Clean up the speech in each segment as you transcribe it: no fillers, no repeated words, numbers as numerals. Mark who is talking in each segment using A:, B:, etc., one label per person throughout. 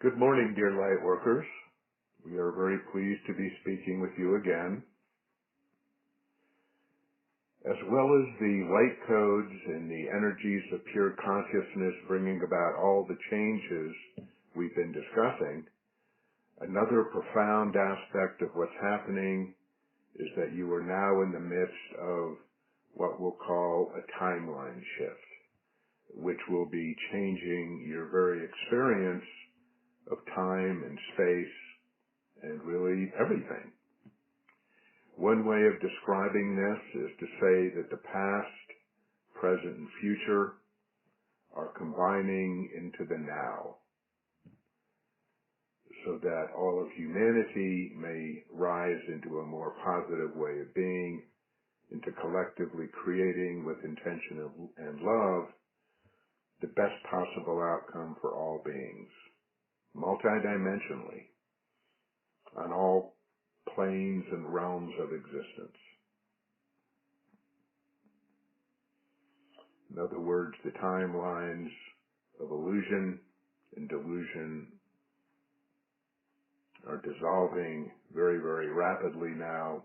A: Good morning, dear light workers. We are very pleased to be speaking with you again. As well as the light codes and the energies of pure consciousness bringing about all the changes we've been discussing, another profound aspect of what's happening is that you are now in the midst of what we'll call a timeline shift, which will be changing your very experience of time and space and really everything. One way of describing this is to say that the past, present, and future are combining into the now, so that all of humanity may rise into a more positive way of being, into collectively creating with intention and love the best possible outcome for all beings, multidimensionally, on all planes and realms of existence. In other words, the timelines of illusion and delusion are dissolving very, very rapidly now,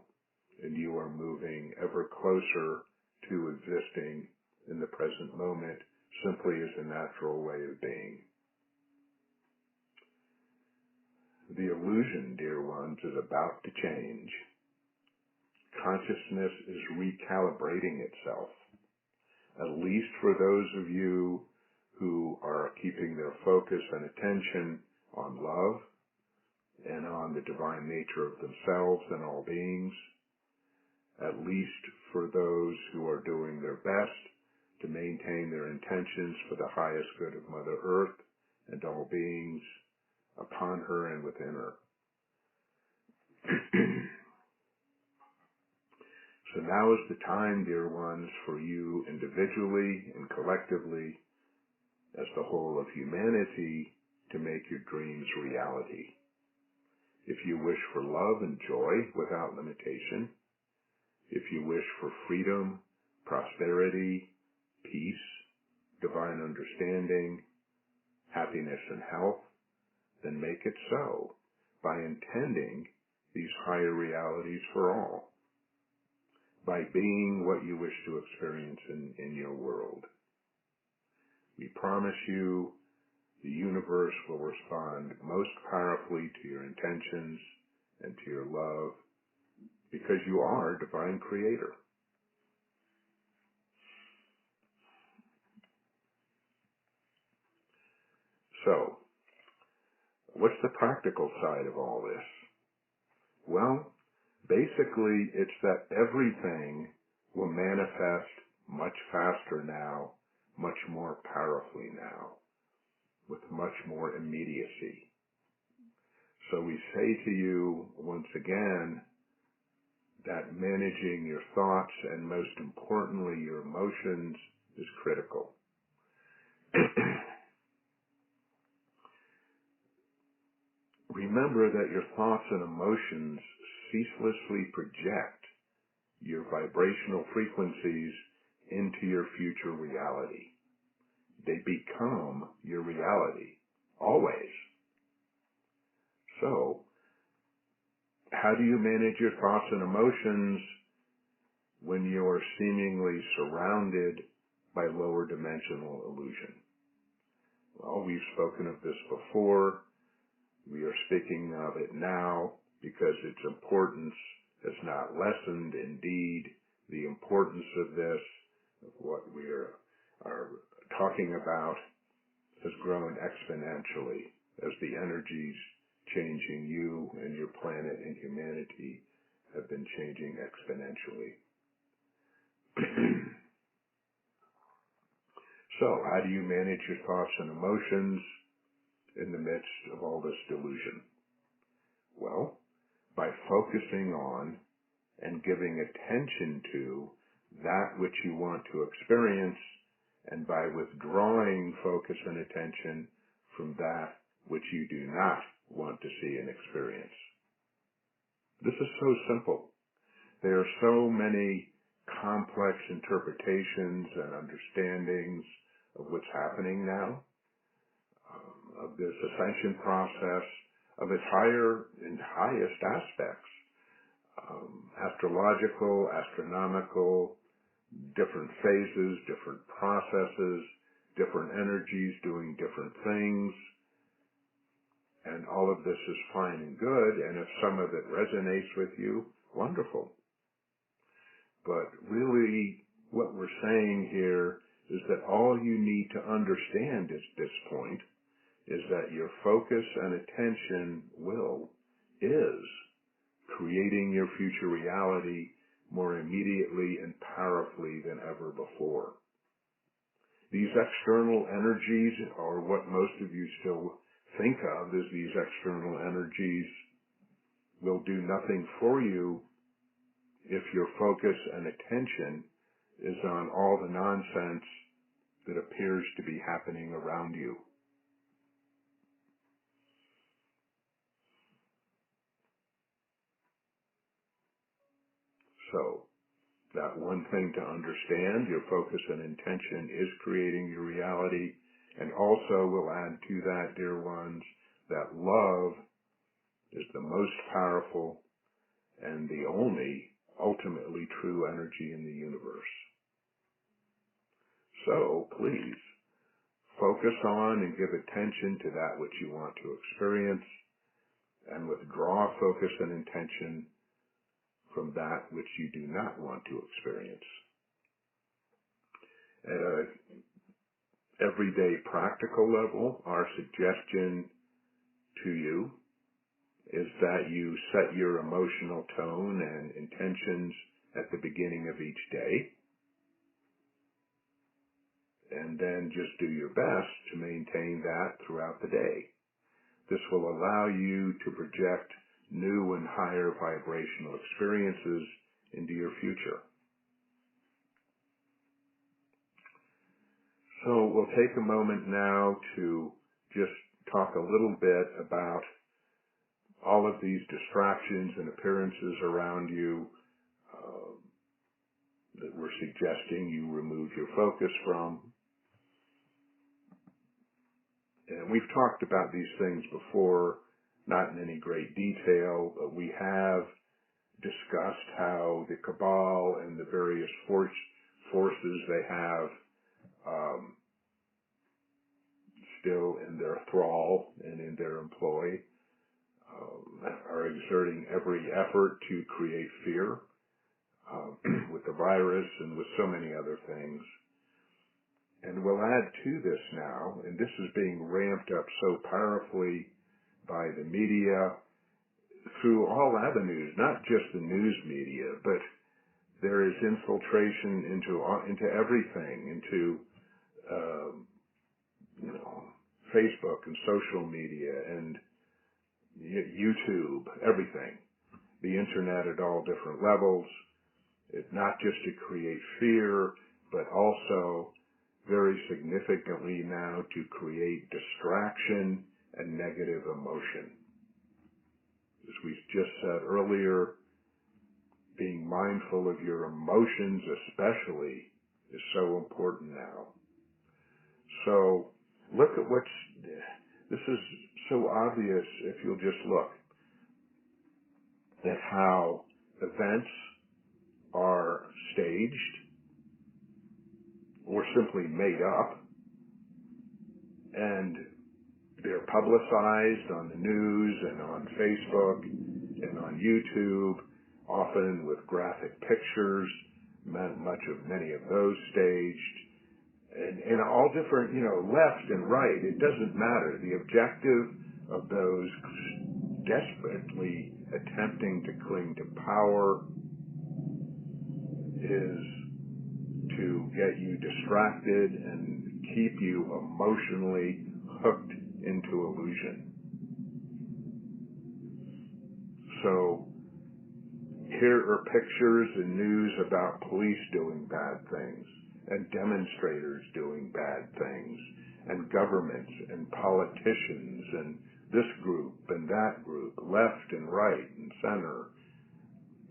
A: and you are moving ever closer to existing in the present moment simply as a natural way of being. The illusion, dear ones, is about to change. Consciousness is recalibrating itself, at least for those of you who are keeping their focus and attention on love and on the divine nature of themselves and all beings, at least for those who are doing their best to maintain their intentions for the highest good of Mother Earth and all beings upon her and within her. So now is the time, dear ones, for you individually and collectively, as the whole of humanity, to make your dreams reality. If you wish for love and joy without limitation, if you wish for freedom, prosperity, peace, divine understanding, happiness, and health, then make it so by intending these higher realities for all, by being what you wish to experience in your world. We promise you the universe will respond most powerfully to your intentions and to your love, because you are divine creator. So, what's the practical side of all this? Well, basically, it's that everything will manifest much faster now, much more powerfully now, with much more immediacy. So we say to you once again that managing your thoughts and most importantly your emotions is critical. Remember that your thoughts and emotions ceaselessly project your vibrational frequencies into your future reality. They become your reality, always. So, how do you manage your thoughts and emotions when you are seemingly surrounded by lower dimensional illusion? Well, we've spoken of this before. We are speaking of it now because its importance has not lessened. Indeed, the importance of this, of what we are talking about, has grown exponentially as the energies changing you and your planet and humanity have been changing exponentially. So, how do you manage your thoughts and emotions in the midst of all this delusion? Well, by focusing on and giving attention to that which you want to experience, and by withdrawing focus and attention from that which you do not want to see and experience. This is so simple. There are so many complex interpretations and understandings of what's happening now. of this ascension process, of its higher and highest aspects, astrological, astronomical, different phases, different processes, different energies doing different things, and all of this is fine and good, and if some of it resonates with you, wonderful. But really, what we're saying here is that all you need to understand at this point is that your focus and attention is creating your future reality more immediately and powerfully than ever before. These external energies are what most of you still think of as these external energies will do nothing for you if your focus and attention is on all the nonsense that appears to be happening around you. So, that one thing to understand, your focus and intention is creating your reality, and also we'll add to that, dear ones, that love is the most powerful and the only ultimately true energy in the universe. So, please, focus on and give attention to that which you want to experience, and withdraw focus and intention from that which you do not want to experience. At an everyday practical level, our suggestion to you is that you set your emotional tone and intentions at the beginning of each day, and then just do your best to maintain that throughout the day. This will allow you to project new and higher vibrational experiences into your future. So we'll take a moment now to just talk a little bit about all of these distractions and appearances around you that we're suggesting you remove your focus from. And we've talked about these things before, not in any great detail, but we have discussed how the cabal and the various forces they have still in their thrall and in their employ are exerting every effort to create fear with the virus and with so many other things. And we'll add to this now, and this is being ramped up so powerfully by the media through all avenues, not just the news media, but there is infiltration into everything, into Facebook and social media and YouTube, everything, the internet at all different levels. It's not just to create fear, but also very significantly now to create distraction and negative emotion. As we just said earlier, being mindful of your emotions especially is so important now. So look at this is so obvious if you'll just look at how events are staged or simply made up, and they're publicized on the news and on Facebook and on YouTube, often with graphic pictures, many of those staged, and all different, left and right. It doesn't matter. The objective of those desperately attempting to cling to power is to get you distracted and keep you emotionally hooked into illusion. So here are pictures and news about police doing bad things and demonstrators doing bad things and governments and politicians and this group and that group, left and right and center,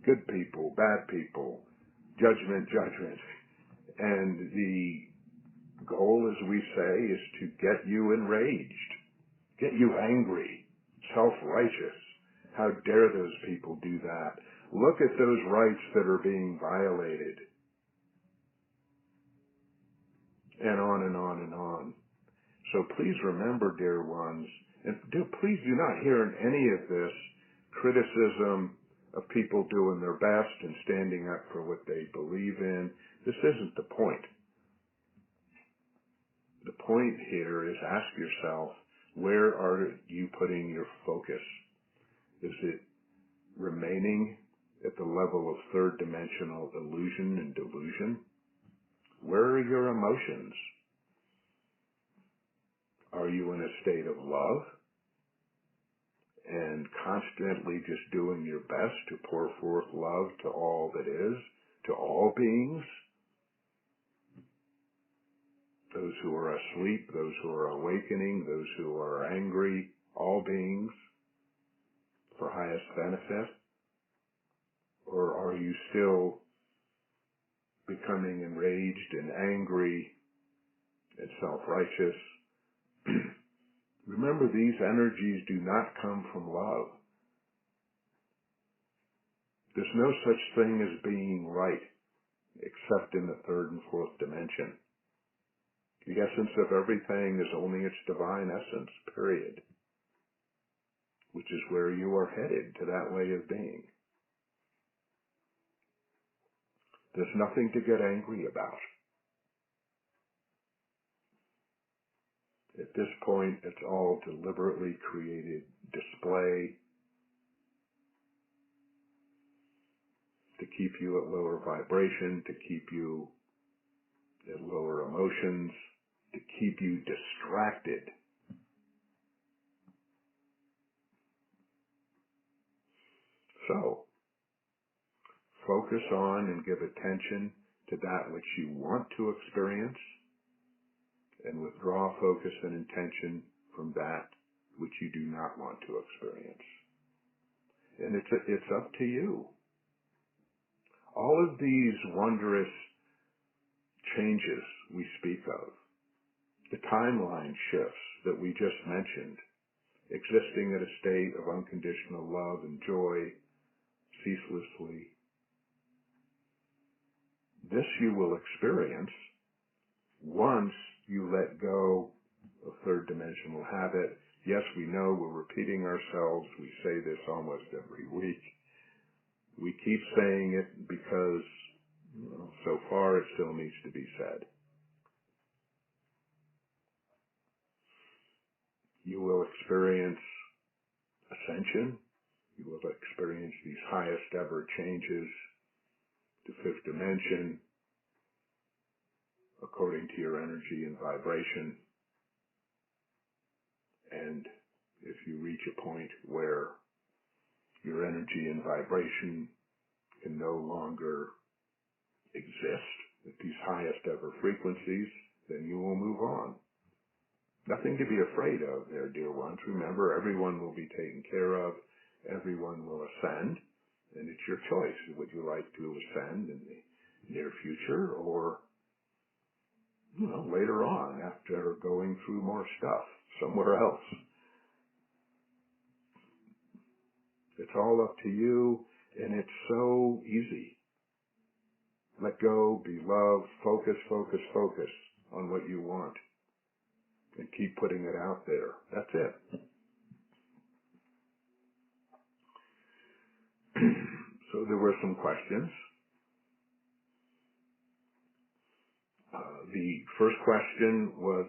A: good people, bad people, judgment, and the goal, as we say, is to get you enraged, get you angry, self-righteous. How dare those people do that? Look at those rights that are being violated. And on and on and on. So please remember, dear ones, and please do not hear in any of this criticism of people doing their best and standing up for what they believe in. This isn't the point. The point here is ask yourself, where are you putting your focus? Is it remaining at the level of third dimensional illusion and delusion? Where are your emotions? Are you in a state of love and constantly just doing your best to pour forth love to all that is, to all beings? Those who are asleep, those who are awakening, those who are angry, all beings for highest benefit? Or are you still becoming enraged and angry and self-righteous? Remember, these energies do not come from love. There's no such thing as being right, except in the third and fourth dimension. The essence of everything is only its divine essence, period. Which is where you are headed, to that way of being. There's nothing to get angry about. At this point, it's all deliberately created display to keep you at lower vibration, to keep you at lower emotions, to keep you distracted. So, focus on and give attention to that which you want to experience, and withdraw focus and intention from that which you do not want to experience. And it's up to you. All of these wondrous changes we speak of, the timeline shifts that we just mentioned, existing at a state of unconditional love and joy ceaselessly, this you will experience once you let go of third dimensional habit. Yes, we know we're repeating ourselves. We say this almost every week. We keep saying it because, so far it still needs to be said. You will experience ascension. You will experience these highest ever changes to fifth dimension according to your energy and vibration. And if you reach a point where your energy and vibration can no longer exist at these highest ever frequencies, then you will move on. Nothing to be afraid of there, dear ones. Remember, everyone will be taken care of. Everyone will ascend. And it's your choice. Would you like to ascend in the near future or, later on after going through more stuff somewhere else? It's all up to you, and it's so easy. Let go, be loved, focus, focus, focus on what you want, and keep putting it out there. That's it. So there were some questions. The first question was,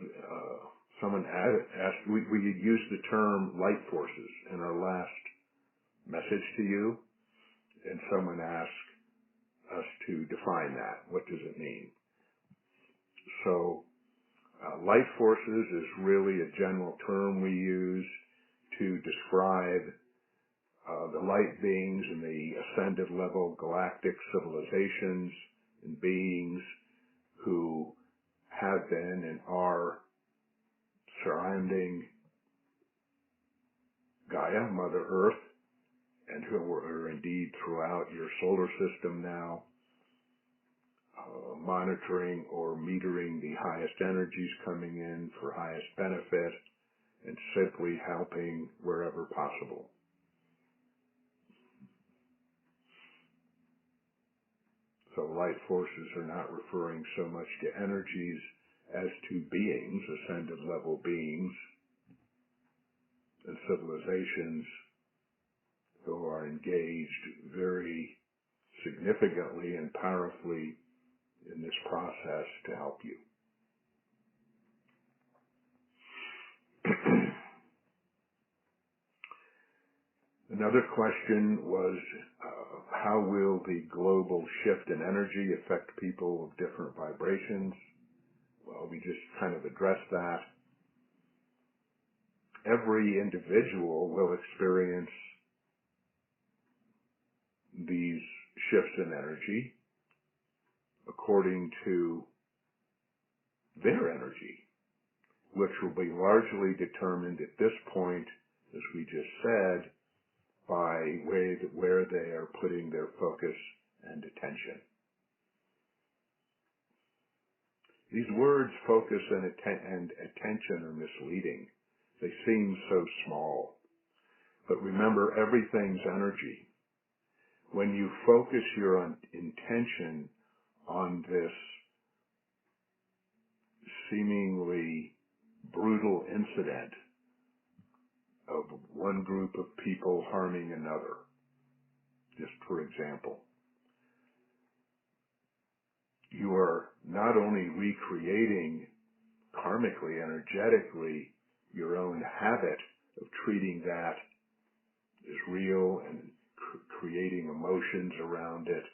A: someone asked, we had used the term light forces in our last message to you, and someone asked us to define that. What does it mean? So, light forces is really a general term we use to describe the light beings and the ascended level galactic civilizations and beings who have been and are surrounding Gaia, Mother Earth, and who are indeed throughout your solar system now. monitoring or metering the highest energies coming in for highest benefit, and simply helping wherever possible. So light forces are not referring so much to energies as to beings, ascended level beings, and civilizations who are engaged very significantly and powerfully in this process to help you. Another question was, how will the global shift in energy affect people of different vibrations? Well, we just kind of addressed that. Every individual will experience these shifts in energy according to their energy, which will be largely determined at this point, as we just said, by where they are putting their focus and attention. These words, focus and attention, are misleading. They seem so small. But remember, everything's energy. When you focus your intention on this seemingly brutal incident of one group of people harming another, just for example, you are not only recreating karmically, energetically, your own habit of treating that as real and creating emotions around it,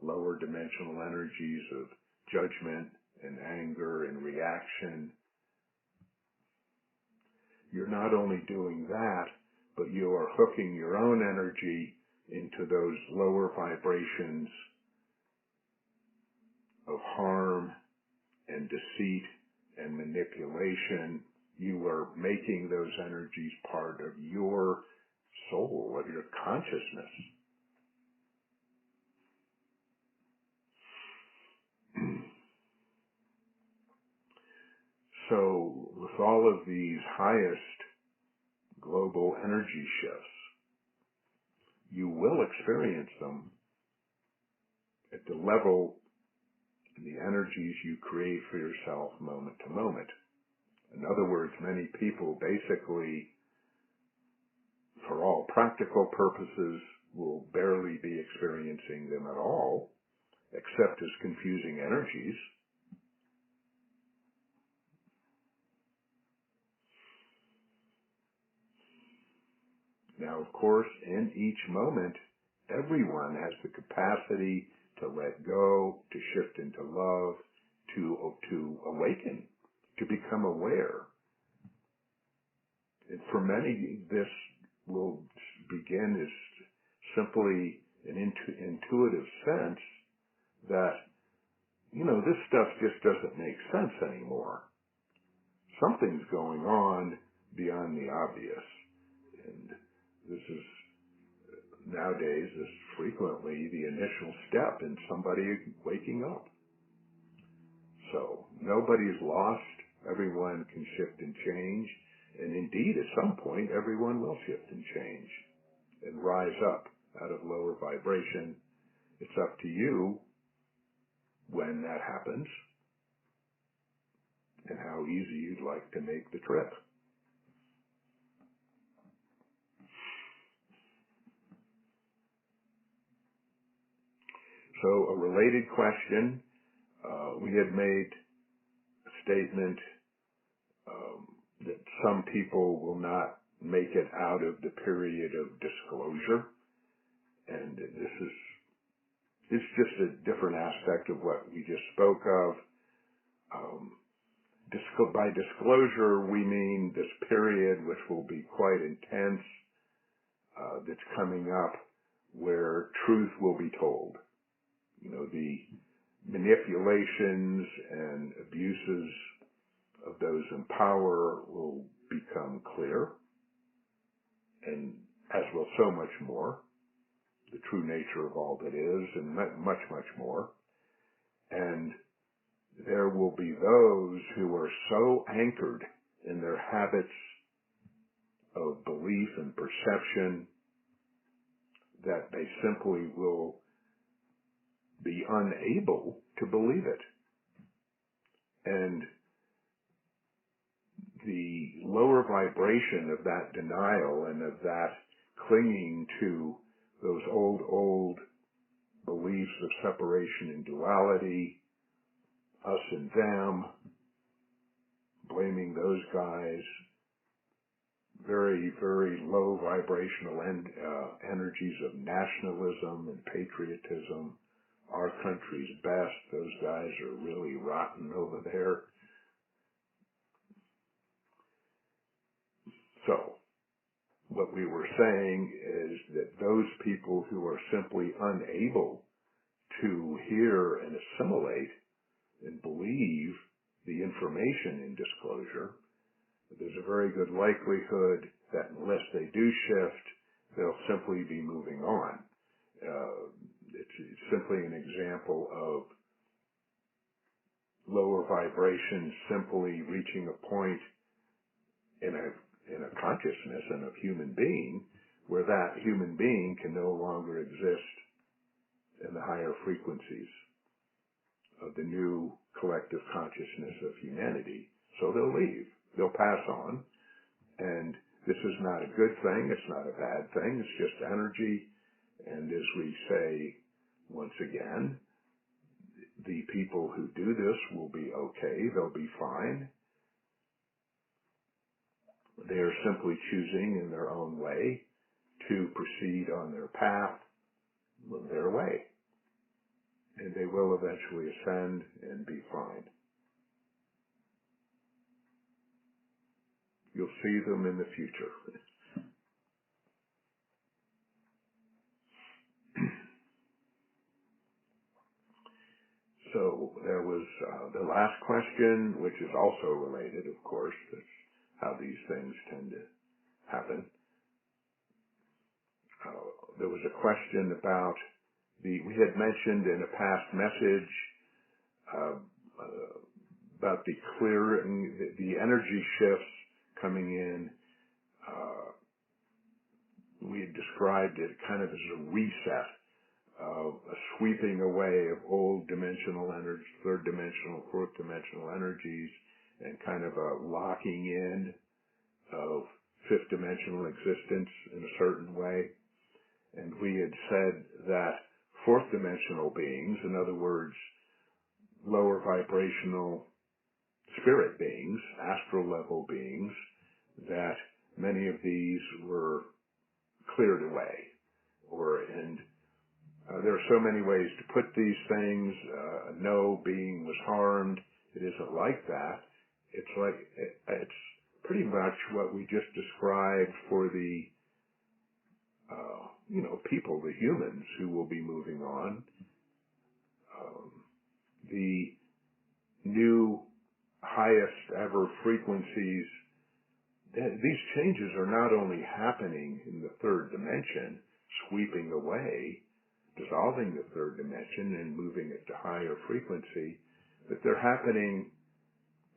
A: lower dimensional energies of judgment and anger and reaction. You're not only doing that, but you are hooking your own energy into those lower vibrations of harm and deceit and manipulation. You are making those energies part of your soul, of your consciousness. So, with all of these highest global energy shifts, you will experience them at the level and the energies you create for yourself moment to moment. In other words, many people basically, for all practical purposes, will barely be experiencing them at all, except as confusing energies. Now, of course, in each moment, everyone has the capacity to let go, to shift into love, to awaken, to become aware. And for many, this will begin as simply an intuitive sense that, this stuff just doesn't make sense anymore. Something's going on beyond the obvious. And this is, nowadays, is frequently the initial step in somebody waking up. So nobody's lost. Everyone can shift and change. And indeed, at some point, everyone will shift and change and rise up out of lower vibration. It's up to you when that happens and how easy you'd like to make the trip. So a related question, we had made a statement that some people will not make it out of the period of disclosure. And this is, it's just a different aspect of what we just spoke of. By disclosure, we mean this period, which will be quite intense, that's coming up, where truth will be told. The manipulations and abuses of those in power will become clear, and as will so much more, the true nature of all that is, and much, much more. And there will be those who are so anchored in their habits of belief and perception that they simply will be unable to believe it. And the lower vibration of that denial and of that clinging to those old beliefs of separation and duality, us and them, blaming those guys, very, very low vibrational energies of nationalism and patriotism. Our country's best. Those guys are really rotten over there. So, what we were saying is that those people who are simply unable to hear and assimilate and believe the information in disclosure, there's a very good likelihood that unless they do shift, they'll simply be moving on. It's simply an example of lower vibrations simply reaching a point in a consciousness and a human being where that human being can no longer exist in the higher frequencies of the new collective consciousness of humanity. So they'll leave. They'll pass on. And this is not a good thing. It's not a bad thing. It's just energy. And as we say once again, the people who do this will be okay. They'll be fine. They are simply choosing in their own way to proceed on their path, their way. And they will eventually ascend and be fine. You'll see them in the future. So there was the last question, which is also related, of course. That's how these things tend to happen. There was a question about we had mentioned in a past message about the clearing, the energy shifts coming in. We had described it kind of as a reset, a sweeping away of old dimensional energy, third dimensional, fourth dimensional energies, and kind of a locking in of fifth dimensional existence in a certain way. And we had said that fourth dimensional beings, in other words, lower vibrational spirit beings, astral level beings, that many of these were cleared away. And there are so many ways to put these things. No being was harmed. It isn't like that. It's pretty much what we just described for the people, the humans who will be moving on. The new highest ever frequencies, these changes are not only happening in the third dimension, sweeping away, dissolving the third dimension and moving it to higher frequency, but they're happening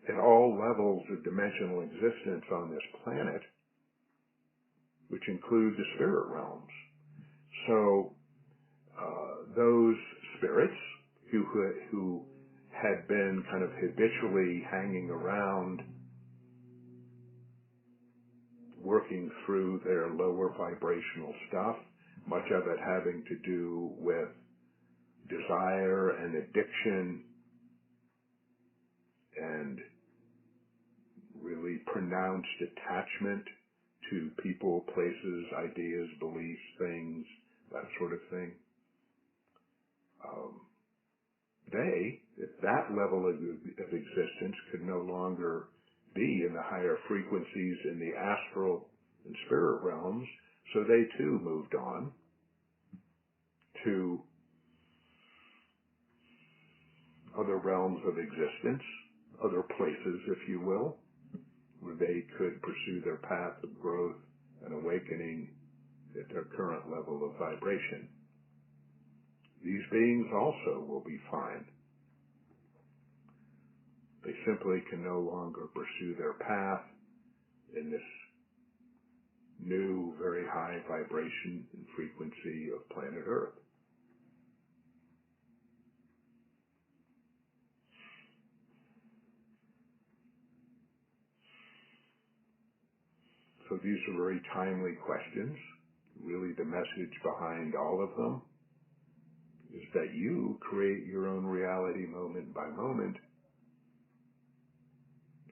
A: at all levels of dimensional existence on this planet, which include the spirit realms. So those spirits who had been kind of habitually hanging around, working through their lower vibrational stuff, much of it having to do with desire and addiction and really pronounced attachment to people, places, ideas, beliefs, things, that sort of thing. That level of existence could no longer be in the higher frequencies in the astral and spirit realms, so they too moved on to other realms of existence, other places, if you will, where they could pursue their path of growth and awakening at their current level of vibration. These beings also will be fine. simply can no longer pursue their path in this new, very high vibration and frequency of planet Earth. So these are very timely questions. Really, the message behind all of them is that you create your own reality moment by moment,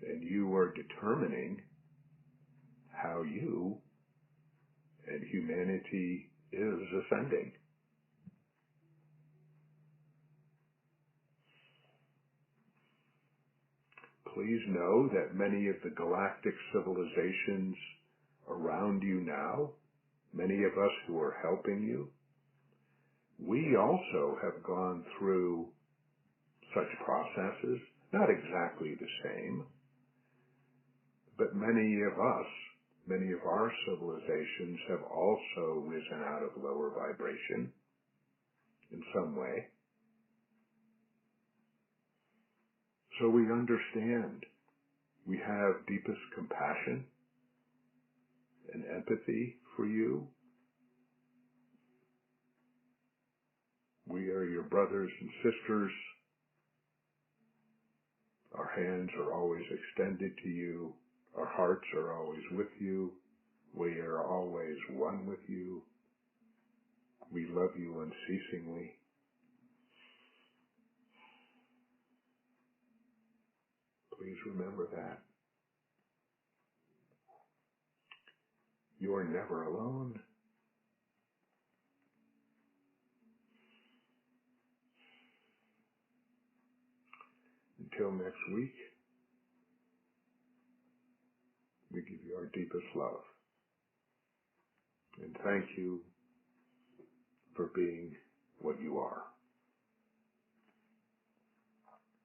A: and you are determining how you and humanity is ascending. Please know that many of the galactic civilizations around you now, many of us who are helping you, we also have gone through such processes, not exactly the same, but many of us, many of our civilizations have also risen out of lower vibration in some way. So we understand. We have deepest compassion and empathy for you. We are your brothers and sisters. Our hands are always extended to you. Our hearts are always with you. We are always one with you. We love you unceasingly. Please remember that. You are never alone. Until next week, we give you our deepest love. And thank you for being